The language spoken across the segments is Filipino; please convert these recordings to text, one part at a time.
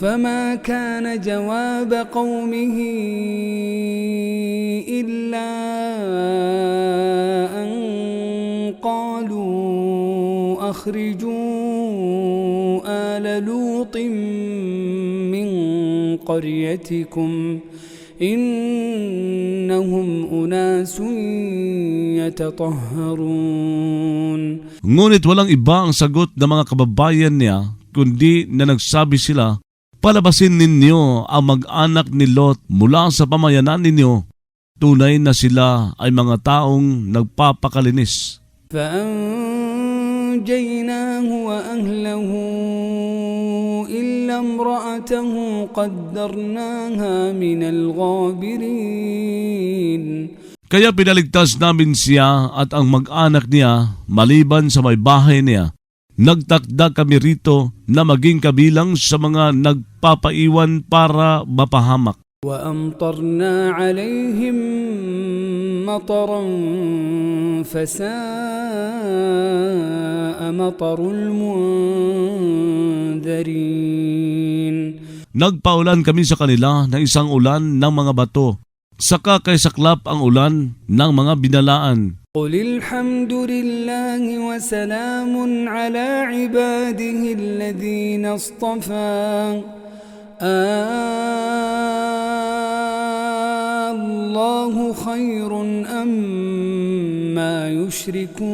فما كان جواب قومه إلا أن قالوا أخرجوا آل لوط من قريتكم إنهم أناس يتطهرون. Ngunit walang iba ang sagot ng mga kababayan niya, kundi na nagsabi sila, palabasin ninyo ang mag-anak ni Lot mula sa pamayanan ninyo. Tunay na sila ay mga taong nagpapakalinis. فأنجيناه وأهله إلا امرأته قدرناها من الغابرين. Kaya pinaligtas namin siya at ang mag-anak niya maliban sa may bahay niya. Nagtakda kami rito na maging kabilang sa mga nagpapaiwan para mapahamak. وأمطرنا عليهم مطرا فساء مطر المنذرين. Nagpaulan kami sa kanila ng isang ulan ng mga bato, saka kay saklap ang ulan ng mga binalaan. قل الحمد لله وسلام على عباده الذين اصطفى الله خير أما يشركون.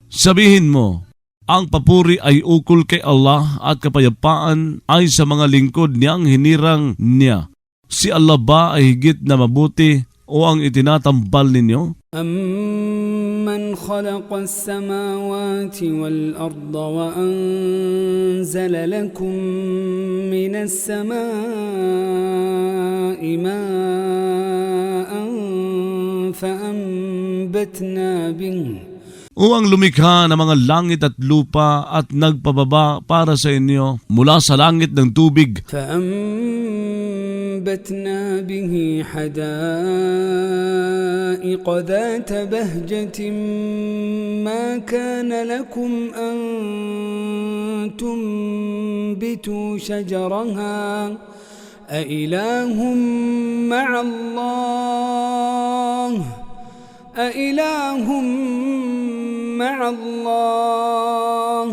Sabihin mo, ang papuri ay ukol kay Allah at kapayapaan ay sa mga lingkod niyang hinirang niya. Si Allah ba ay higit na mabuti o ang itinatambal ninyo? أَمَّنْ خَلَقَ السَّمَاوَاتِ وَالْأَرْضَ وَأَنزَلَ لَكُم مِّنَ السَّمَاءِ مَاءً فَأَنبَتْنَا بِهِ. O ang lumikha ng mga langit at lupa at nagpababa para sa inyo mula sa langit ng tubig. فأنبتنا به حدائق ذات بهجة ما كان لكم أن تنبتوا شجرها أإله مع الله أإله مع الله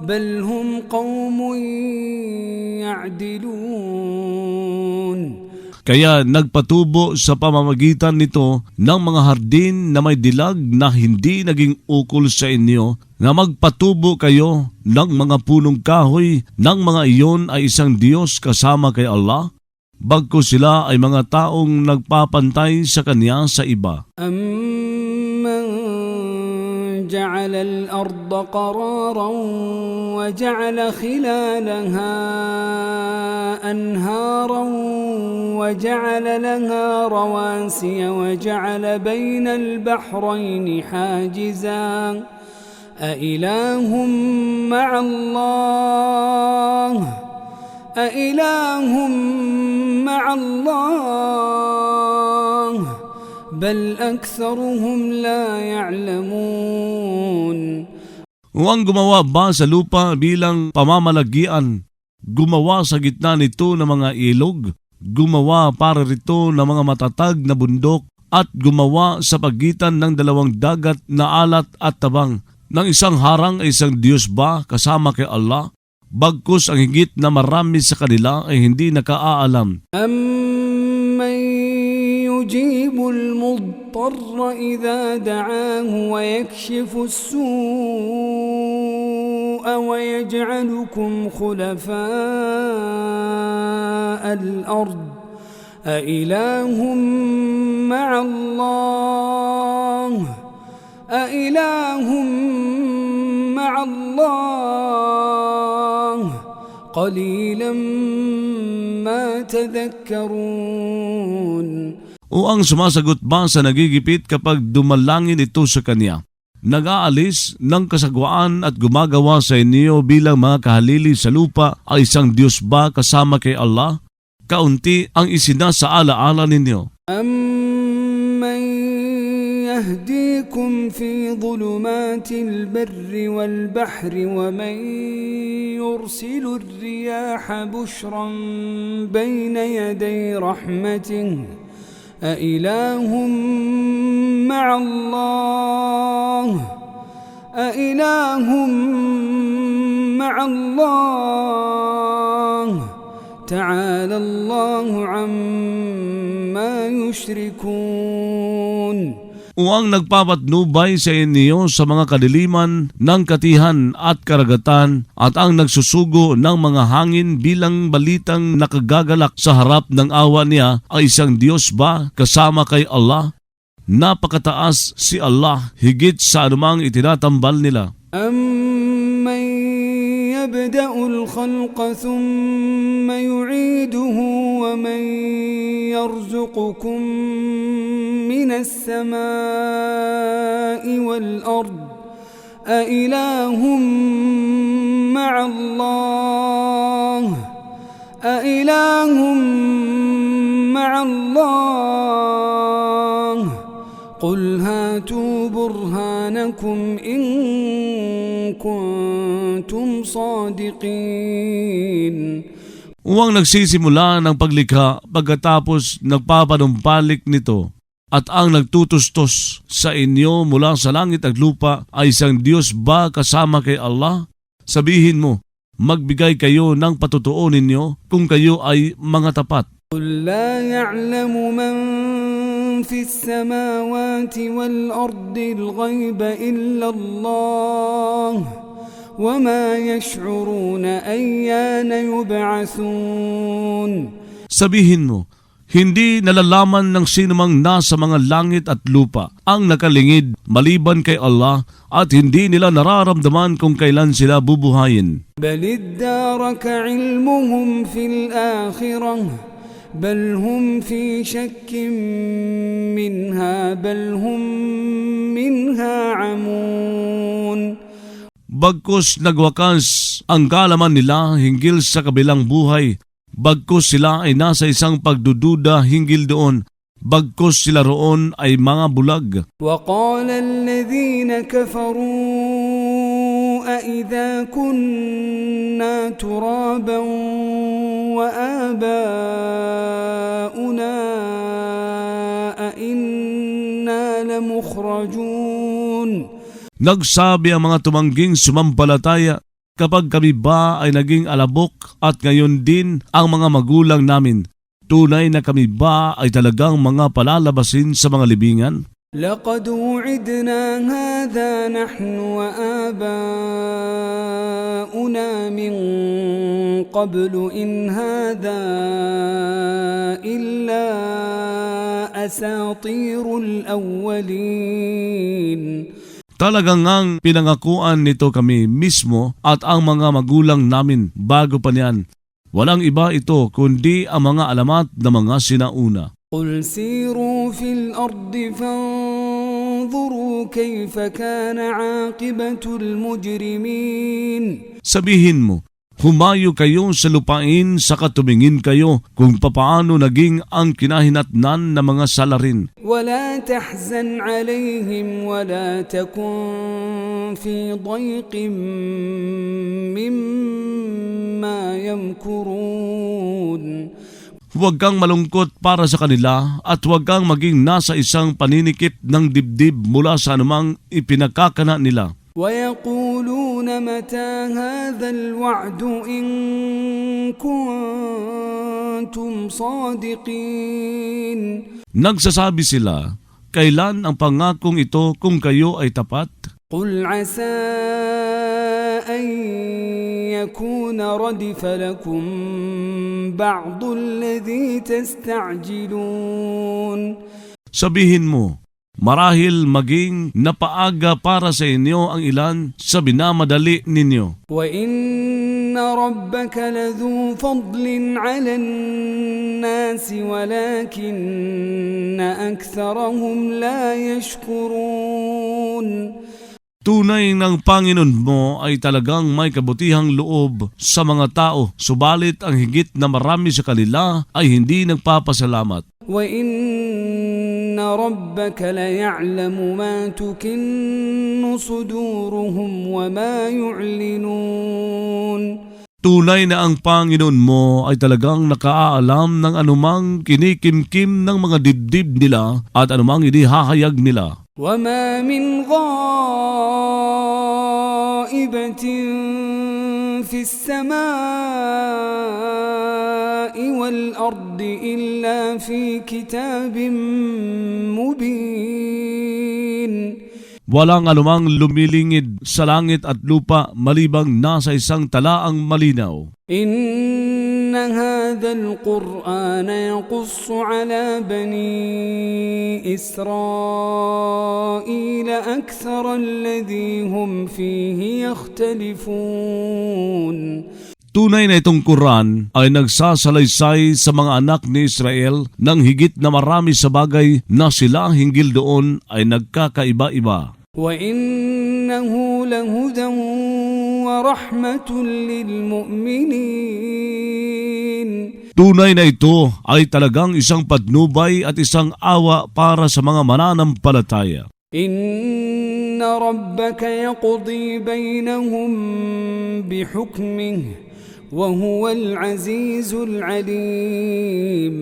بل هم قوم يعدلون. Kaya nagpatubo sa pamamagitan nito ng mga hardin na may dilag na hindi naging ukol sa inyo, na magpatubo kayo ng mga punong kahoy ng mga iyon ay isang Diyos kasama kay Allah, bagko sila ay mga taong nagpapantay sa Kanya sa iba. جعل الأرض قرارا وجعل خلالها أنهارا وجعل لها رواسي وجعل بين البحرين حاجزا أإله مع الله أإله مع الله بل أكثرهم لا يعلمون. O ang gumawa ba sa lupa bilang pamamalagian? Gumawa sa gitna nito ng mga ilog? Gumawa para rito ng mga matatag na bundok? At gumawa sa pagitan ng dalawang dagat na alat at tabang? Ng isang harang ay isang Diyos ba kasama kay Allah? Bagkus ang higit na marami sa kanila ay hindi nakaalam. يجيب المضطر إذا دعاه ويكشف السوء ويجعلكم خلفاء الأرض أإله مع الله أإله مع الله قليلا ما تذكرون. O ang sumasagot ba sa nagigipit kapag dumalangin ito sa Kanya? Nag-aalis ng kasagwaan at gumagawa sa inyo bilang mga kahalili sa lupa ay isang Diyos ba kasama kay Allah? Kaunti ang isinasaala-ala ninyo. أَمَّنْ يهديكم في ظلمات البر والبحر ومن يرسل الرياح بشرا بين يدي رحمته أإله مع الله تعالى الله عما يشركون. Uang nagpapatnubay sa inyo sa mga kadiliman ng katihan at karagatan at ang nagsusugo ng mga hangin bilang balitang nakagagalak sa harap ng awa niya ay isang Diyos ba kasama kay Allah? Napakataas si Allah higit sa anumang itinatambal nila. أَمَّن يَبْدَأُ الْخَلْقَ ثُمَّ يُعِيدُهُ وَمَن يَرْزُقُكُم مِّنَ السَّمَاءِ وَالْأَرْضِ أَإِلَٰهٌ مَّعَ اللَّهِ قُلْ هَاتُوا بُرْهَانَكُمْ إِن كُنتُمْ صَادِقِينَ. Uwang nagsisimula ng paglikha pagkatapos nagpapanumpalik nito at ang nagtutustos sa inyo mula sa langit at lupa ay isang Diyos ba kasama kay Allah? Sabihin mo, magbigay kayo ng patutuo ninyo kung kayo ay mga tapat. قُل لَّا يَعْلَمُ مَن فِي السَّمَاوَاتِ وَالْأَرْضِ الْغَيْبَ إِلَّا اللَّهُ وَمَا يَشْعُرُونَ أَيَّانَ يُبْعَثُونَ. Sabihin mo, hindi nalalaman ng sinumang nasa mga langit at lupa ang nakalingid maliban kay Allah at hindi nila nararamdaman kung kailan sila bubuhayin. بَلِ ادَّارَكَ عِلْمُهُمْ فِي الْآخِرَةِ بل هم في شك منها بل هم منها عمون. Bagkus nagwakas ang kalaman nila hinggil sa kabilang buhay, bagkus sila ay nasa isang pagdududa hinggil doon, bagkus sila roon ay mga bulag. وقال الذين كفروا أإذا كنا ترابا وآباؤنا أإنا لمخرجون. Nagsabi ang mga tumangging sumampalataya, kapag kami ba ay naging alabok at ngayon din ang mga magulang namin, tunay na kami ba ay talagang mga palalabasin sa mga libingan? لقد وعدنا هذا نحن وآباؤنا من قبل إن هذا إلا أساطير الأولين. Talagang ngang pinangakuan nito kami mismo at ang mga magulang namin bago pa niyan. Walang iba ito kundi ang mga alamat ng mga sinauna. قل سيروا في الأرض فانظروا كيف كان عاقبة المجرمين. Sabihin mo, humayo kayo sa lupain sa katumingin kayo kung papaano naging ang kinahinatnan ng mga salarin. ولا تحزن عليهم ولا تكن في ضيق مما يمكرون. Huwag kang malungkot para sa kanila at huwag kang maging nasa isang paninikip ng dibdib mula sa anumang ipinagkakana nila. ويقولون متى هذا الوعد إن كنتم صادقين. Nagsasabi sila, kailan ang pangakong ito kung kayo ay tapat? قل عسى أن يكون ردف لكم بعض الذي تستعجلون. Sabihin mo, marahil maging napaaga para sa inyo ang ilan sa binamadali ninyo. وإن ربك لذو فضل على الناس ولكن أكثرهم لا يشكرون. Tunay ng Panginoon mo ay talagang may kabutihang loob sa mga tao, subalit ang higit na marami sa kanila ay hindi nagpapasalamat. وإن ربك ليعلم ما تكن صدورهم وما يعلنون. Tunay na ang Panginoon mo ay talagang nakaalam ng anumang kinikimkim ng mga dibdib nila at anumang inihahayag nila. وما من غائبة في السماء والأرض إلا في كتاب مبين. Walang anumang lumilingid sa langit at lupa malibang nasa isang talaang malinaw. إن هذا القرآن يقص على بني إسرائيل أكثر الذي هم فيه يختلفون. Tunay na itong Quran ay nagsasalaysay sa mga anak ni Israel ng higit na marami sa bagay na sila hinggil doon ay nagkakaiba-iba. وإنه لهدى ورحمة للمؤمنين. Tunay na ito ay talagang isang patnubay at isang awa para sa mga mananampalataya. إن ربك يقضي بينهم بحكمه وهو العزيز العليم.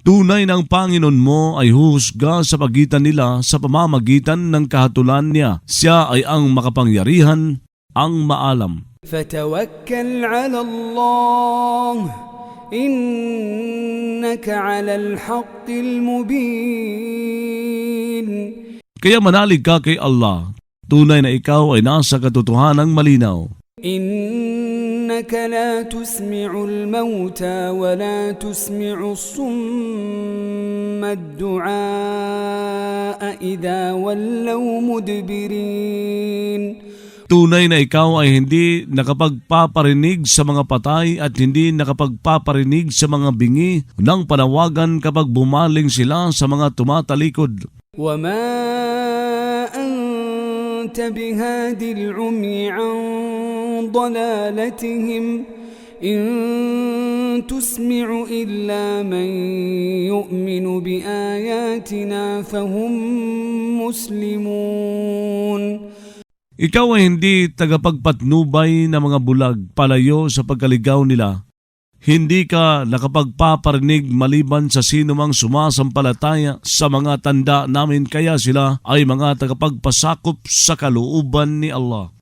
Tunay ng Panginoon mo ay huhusga sa pagitan nila sa pamamagitan ng kahatulan niya. Siya ay ang makapangyarihan, ang maalam. فتوكل على الله إنك على الحق المبين. Kaya manalig ka kay Allah. Tunay na ikaw ay nasa katotohanang malinaw. إنك لا تسمع الموتى ولا تسمع الصم الدعاء إذا ولوا مدبرين. Tunay na ikaw ay hindi nakapagpaparinig sa mga patay at hindi nakapagpaparinig sa mga bingi ng panawagan kapag bumaling sila sa mga tumatalikod. وما أنت بهاد العمي عن ضلالتهم إن تسمع إلا من يؤمن بآياتنا فهم مسلمون. Ikaw ay hindi tagapagpatnubay ng mga bulag palayo sa pagkaligaw nila. Hindi ka nakapagpaparinig maliban sa sino mang sumasampalataya sa mga tanda namin, kaya sila ay mga tagapagpasakop sa kalooban ni Allah.